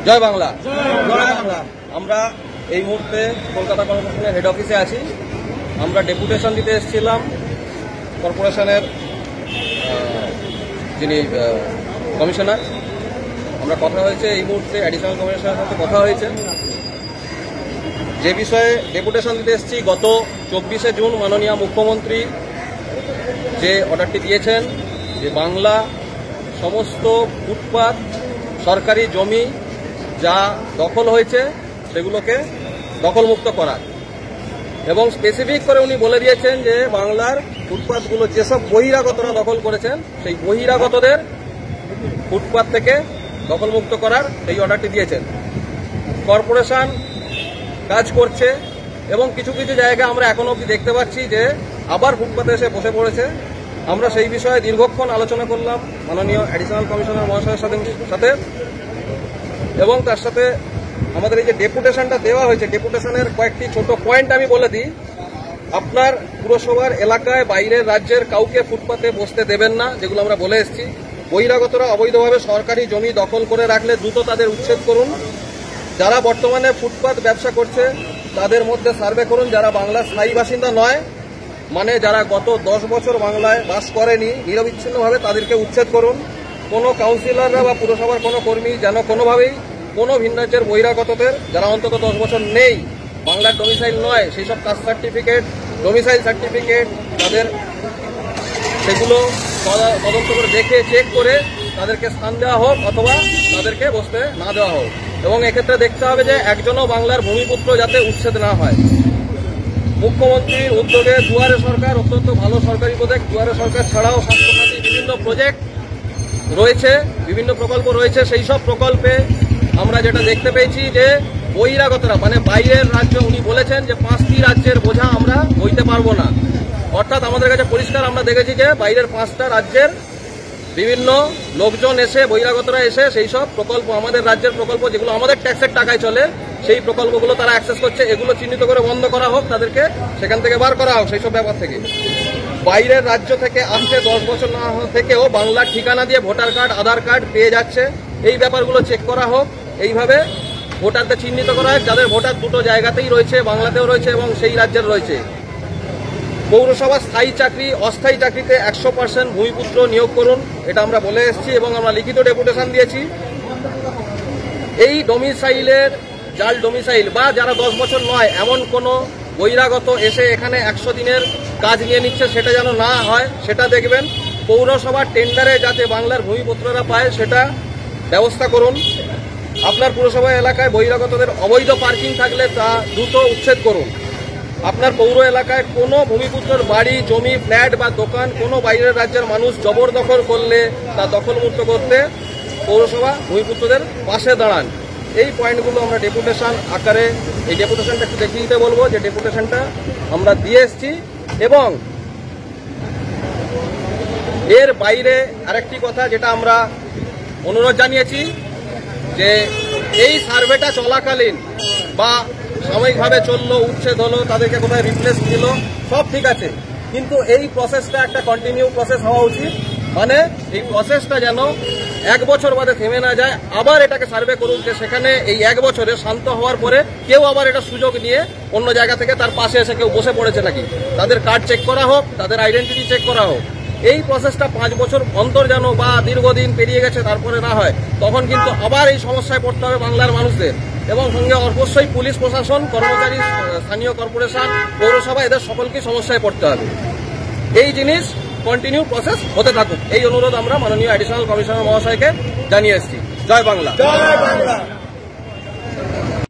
জয় বাংলা। আমরা এই মুহূর্তে কলকাতা কর্পোরেশনের হেড অফিসে আছি। আমরা ডেপুটেশন দিতে এসেছিলাম কর্পোরেশনের যিনি কমিশনার। আমরা কথা হয়েছে এই মুহূর্তে অ্যাডিশনাল কমিশনারের সাথে কথা হয়েছে। যে বিষয়ে ডেপুটেশন দিতে এসেছি, গত 24শে জুন মাননীয় মুখ্যমন্ত্রী যে অর্ডারটি দিয়েছেন যে বাংলা সমস্ত ফুটপাত সরকারি জমি যা দখল হয়েছে সেগুলোকে দখলমুক্ত করার, এবং স্পেসিফিক করে উনি বলে দিয়েছেন যে বাংলার ফুটপাতগুলো যেসব বহিরাগতরা দখল করেছেন সেই বহিরাগতদের ফুটপাত থেকে দখলমুক্ত করার এই অর্ডারটি দিয়েছেন। কর্পোরেশন কাজ করছে এবং কিছু কিছু জায়গায় আমরা এখনো অবধি দেখতে পাচ্ছি যে আবার ফুটপাতে এসে বসে পড়েছে। আমরা সেই বিষয়ে দীর্ঘক্ষণ আলোচনা করলাম মাননীয় অ্যাডিশনাল কমিশনার মহাশয়ের সাথে, এবং তার সাথে আমাদের এই যে ডেপুটেশনটা দেওয়া হয়েছে, ডেপুটেশনের কয়েকটি ছোট পয়েন্ট আমি বলে দিই। আপনার পুরসভার এলাকায় বাইরের রাজ্যের কাউকে ফুটপাতে বসতে দেবেন না, যেগুলো আমরা বলে এসেছি। বহিরাগতরা অবৈধভাবে সরকারি জমি দখল করে রাখলে দ্রুত তাদের উচ্ছেদ করুন। যারা বর্তমানে ফুটপাত ব্যবসা করছে তাদের মধ্যে সার্ভে করুন, যারা বাংলার স্থায়ী বাসিন্দা নয়, মানে যারা গত 10 বছর বাংলায় বাস করেনি নিরবিচ্ছিন্নভাবে, তাদেরকে উচ্ছেদ করুন। কোনো কাউন্সিলররা বা পুরসভার কোনো কর্মী যেন কোনোভাবেই কোনো ভিন্ন রাজ্যের বহিরাগতদের যারা অন্তত 10 বছর নেই, বাংলার ডোমিসাইল নয়, সেই সব কাস্ট সার্টিফিকেট, ডোমিসাইল সার্টিফিকেট, তাদের সেগুলো তদন্ত করে দেখে চেক করে তাদেরকে স্থান দেওয়া হোক অথবা তাদেরকে বসতে না দেওয়া হোক। এবং এক্ষেত্রে দেখতে হবে যে একজনও বাংলার ভূমিপুত্র যাতে উচ্ছেদ না হয়। মুখ্যমন্ত্রীর উদ্যোগে দুয়ারে সরকার অত্যন্ত ভালো সরকারি প্রজেক্ট। দুয়ারে সরকার ছাড়াও স্বাস্থ্যসাথী বিভিন্ন প্রজেক্ট রয়েছে, বিভিন্ন প্রকল্প রয়েছে। সেই সব প্রকল্পে আমরা যেটা দেখতে পেয়েছি যে বহিরাগতরা মানে বাইরের রাজ্য, উনি বলেছেন যে 5টি রাজ্যের বোঝা আমরা বইতে পারবো না। অর্থাৎ আমাদের কাছে পরিষ্কার আমরা দেখেছি যে বাইরের 5টা রাজ্যের বিভিন্ন লোকজন এসে, বহিরাগতরা এসে সেই সব প্রকল্প, আমাদের রাজ্যের প্রকল্প যেগুলো আমাদের ট্যাক্সের টাকায় চলে, সেই প্রকল্পগুলো তারা অ্যাক্সেস করছে। এগুলো চিহ্নিত করে বন্ধ করা হোক, তাদেরকে সেখান থেকে বার করা হোক সেই সব ব্যাপার থেকে। বাইরের রাজ্য থেকে আসছে 10 বছর না থেকেও বাংলার ঠিকানা দিয়ে ভোটার কার্ড, আধার কার্ড পেয়ে যাচ্ছে, এই ব্যাপারগুলো চেক করা হোক। এইভাবে ভোটারদের চিহ্নিত করা হোক যাদের ভোটার দুটো জায়গাতেই রয়েছে, বাংলাতেও রয়েছে এবং সেই রাজ্যের রয়েছে। পৌরসভা স্থায়ী চাকরি, অস্থায়ী চাকরিতে 100% ভূমিপুত্র নিয়োগ করুন, এটা আমরা বলে এসেছি এবং আমরা লিখিত ডেপুটেশন দিয়েছি। এই ডোমিসাইলের, জাল ডোমিসাইল বা যারা 10 বছর নয় এমন কোনো বহিরাগত এসে এখানে 100 দিনের কাজ নিয়ে নিচ্ছে, সেটা যেন না হয় সেটা দেখবেন। পৌরসভার টেন্ডারে যাতে বাংলার ভূমিপুত্ররা পায় সেটা ব্যবস্থা করুন। আপনার পুরসভা এলাকায় বহিরাগতদের অবৈধ পার্কিং থাকলে তা দ্রুত উচ্ছেদ করুন। আপনার পৌর এলাকায় কোনো ভূমিপুত্রের বাড়ি, জমি, ফ্ল্যাট বা দোকান কোনো বাইরের রাজ্যের মানুষ জবরদখল করলে তা দখলমুক্ত করতে পৌরসভা ভূমিপুত্রদের পাশে দাঁড়ান। এই পয়েন্টগুলো আমরা ডেপুটেশন আকারে, এই ডেপুটেশনটা একটু দেখিয়ে দিতে বলবো যে ডেপুটেশনটা আমরা দিয়ে এসেছি। এবং এর বাইরে আরেকটি কথা যেটা আমরা অনুরোধ জানিয়েছি যে এই সার্ভেটা চলাকালীন বা সাময়িকভাবে চললো, উচ্ছেদ হলো, তাদেরকে কোথায় রিপ্লেস দিল, সব ঠিক আছে, কিন্তু এই প্রসেসটা একটা কন্টিনিউ প্রসেস হওয়া উচিত। মানে এই প্রসেসটা যেন 1 বছর বাদে থেমে না যায়, আবার এটাকে সার্ভে করুন যে সেখানে এই 1 বছরে শান্ত হওয়ার পরে কেউ আবার এটা সুযোগ নিয়ে অন্য জায়গা থেকে তার পাশে এসে কেউ বসে পড়েছে নাকি, তাদের কার্ড চেক করা হোক, তাদের আইডেন্টিটি চেক করা হোক। এই প্রসেসটা 5 বছর অন্তর যেন বা দীর্ঘদিন পেরিয়ে গেছে তারপরে না হয়, তখন কিন্তু আবার এই সমস্যায় পড়তে হবে বাংলার মানুষদের। এবং সঙ্গে অবশ্যই পুলিশ প্রশাসন, কর্মচারী, স্থানীয় কর্পোরেশন, পৌরসভা, এদের সকলকে সমস্যায় পড়তে হবে। এই জিনিস কন্টিনিউ প্রসেস হতে থাকুক, এই অনুরোধ আমরা মাননীয় অ্যাডিশনাল কমিশনার মহাশয়কে জানিয়ে এসেছি। জয় বাংলা।